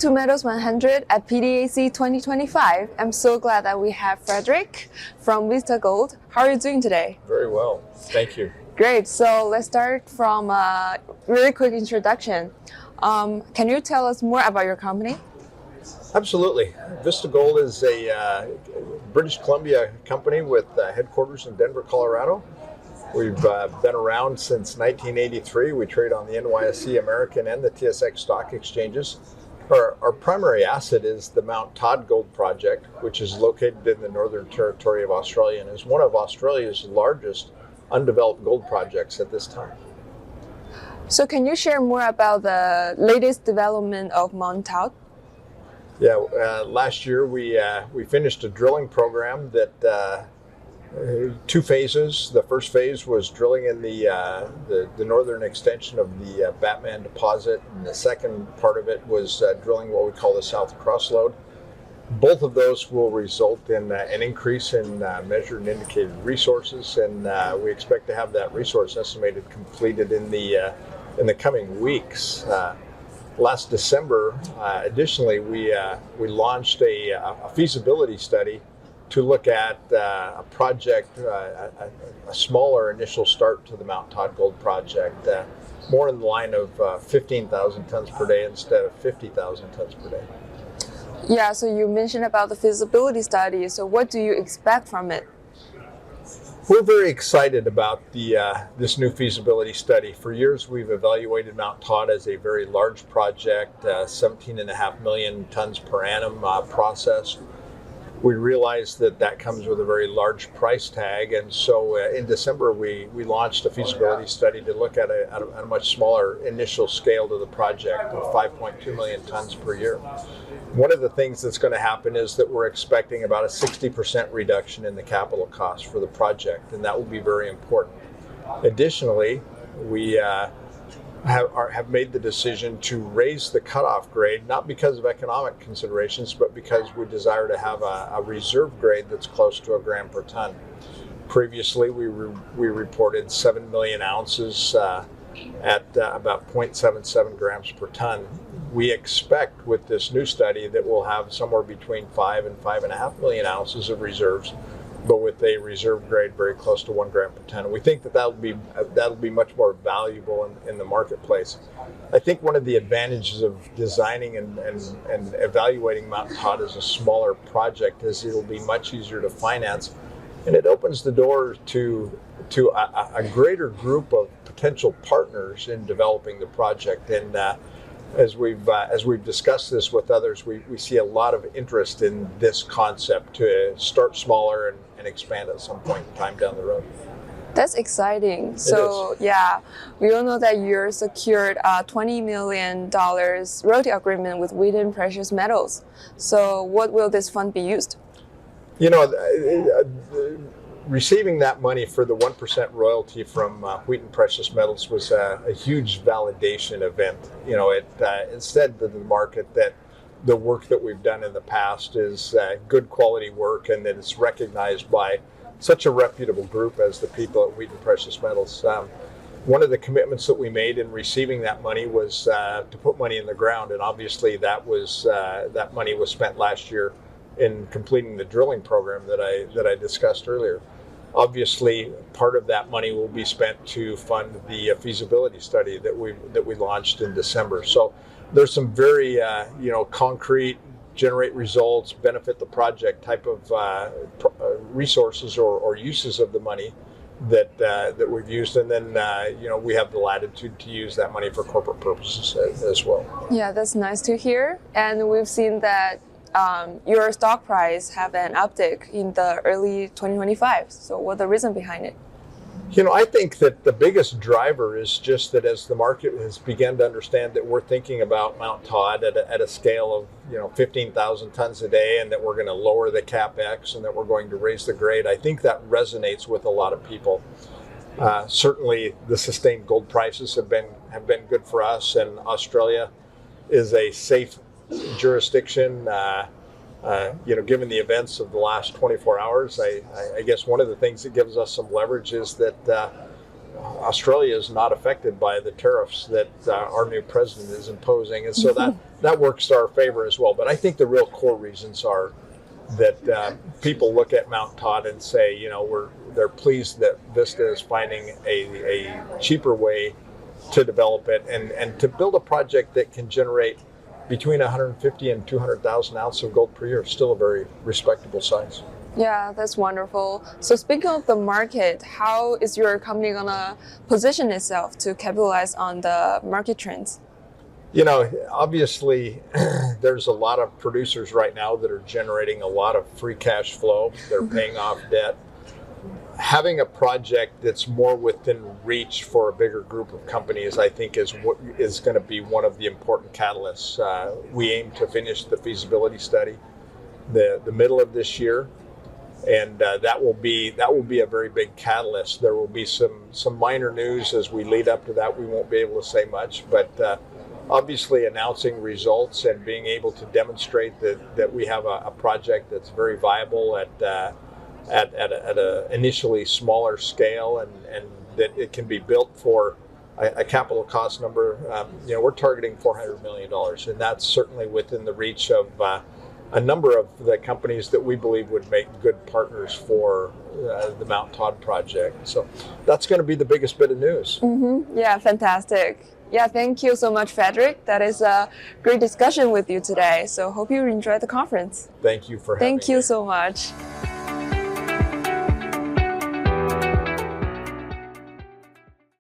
to Metals 100 at PDAC 2025. I'm so glad that we have Frederick from Vista Gold. How are you doing today? Very well, thank you. Great, so let's start from a really quick introduction. Can you tell us more about your company? Absolutely. Vista Gold is a British Columbia company with headquarters in Denver, Colorado. We've been around since 1983. We trade on the NYSE American and the TSX stock exchanges. Our primary asset is the Mount Todd gold project, which is located in the Northern Territory of Australia and is one of Australia's largest undeveloped gold projects at this time. So can you share more about the latest development of Mountain Todd? Yeah, last year we finished a drilling program that two phases. The first phase was drilling in the northern extension of the Batman deposit, and the second part of it was drilling what we call the South Crosslode. Both of those will result in an increase in measured and indicated resources, and we expect to have that resource estimated completed in the coming weeks. Last December, additionally, we launched a feasibility study to look at a project, a smaller initial start to the Mount Todd gold project, more in the line of 15,000 tons per day instead of 50,000 tons per day. Yeah, so you mentioned about the feasibility study. So what do you expect from it? We're very excited about this new feasibility study. For years, we've evaluated Mount Todd as a very large project, 17.5 million tons per annum processed. We realized that comes with a very large price tag, and so in December we launched a feasibility study to look at a much smaller initial scale to the project of 5.2 million tons per year. One of the things that's going to happen is that we're expecting about a 60% reduction in the capital cost for the project, and that will be very important. Additionally, we have made the decision to raise the cutoff grade, not because of economic considerations, but because we desire to have a reserve grade that's close to 1 gram per ton. Previously, we reported 7 million ounces at about 0.77 grams per ton. We expect with this new study that we'll have somewhere between 5 and 5.5 million ounces of reserves, but with a reserve grade very close to 1 gram per ton. And we think that'll be much more valuable in the marketplace. I think one of the advantages of designing and evaluating Mountain Todd as a smaller project is it'll be much easier to finance, and it opens the door to a greater group of potential partners in developing the project. And as we've discussed this with others, we see a lot of interest in this concept to start smaller and expand at some point in time down the road. That's exciting. So yeah, we all know that you're secured a $20 million royalty agreement with Wheaton Precious Metals. So what will this fund be used? You know, receiving that money for the 1% royalty from Wheaton Precious Metals was a huge validation event. You know, it said to the market that the work that we've done in the past is good quality work, and that it's recognized by such a reputable group as the people at Wheaton Precious Metals. One of the commitments that we made in receiving that money was to put money in the ground, and obviously that money was spent last year in completing the drilling program that I discussed earlier. Obviously, part of that money will be spent to fund the feasibility study that we launched in December. So there's some very concrete, generate results, benefit the project type of resources or uses of the money that we've used, and then we have the latitude to use that money for corporate purposes as well. Yeah, that's nice to hear, and we've seen that your stock price have an uptick in the early 2025. So what's the reason behind it? You know, I think that the biggest driver is just that as the market has begun to understand that we're thinking about Mount Todd at a scale of 15,000 tons a day, and that we're going to lower the capex and that we're going to raise the grade, I think that resonates with a lot of people. Certainly, the sustained gold prices have been good for us, and Australia is a safe jurisdiction. Given the events of the last 24 hours, I guess one of the things that gives us some leverage is that Australia is not affected by the tariffs that our new president is imposing, and so that works to our favor as well. But I think the real core reasons are that people look at Mt Todd and say, they're pleased that Vista is finding a cheaper way to develop it and to build a project that can generate between 150 and 200,000 ounces of gold per year. Still a very respectable size. Yeah, that's wonderful. So speaking of the market, how is your company gonna position itself to capitalize on the market trends? Obviously, there's a lot of producers right now that are generating a lot of free cash flow. They're paying off debt. Having a project that's more within reach for a bigger group of companies, I think, is what is going to be one of the important catalysts. We aim to finish the feasibility study the middle of this year, and that will be a very big catalyst. There will be some minor news as we lead up to that. We won't be able to say much, but obviously announcing results and being able to demonstrate that we have a project that's very viable at a initially smaller scale and that it can be built for a capital cost number. We're targeting $400 million, and that's certainly within the reach of a number of the companies that we believe would make good partners for the Mt Todd project. So that's going to be the biggest bit of news. Mm-hmm. Yeah, fantastic. Yeah, thank you so much, Frederick. That is a great discussion with you today. So hope you enjoyed the conference. Thank you for having me. Thank you so much.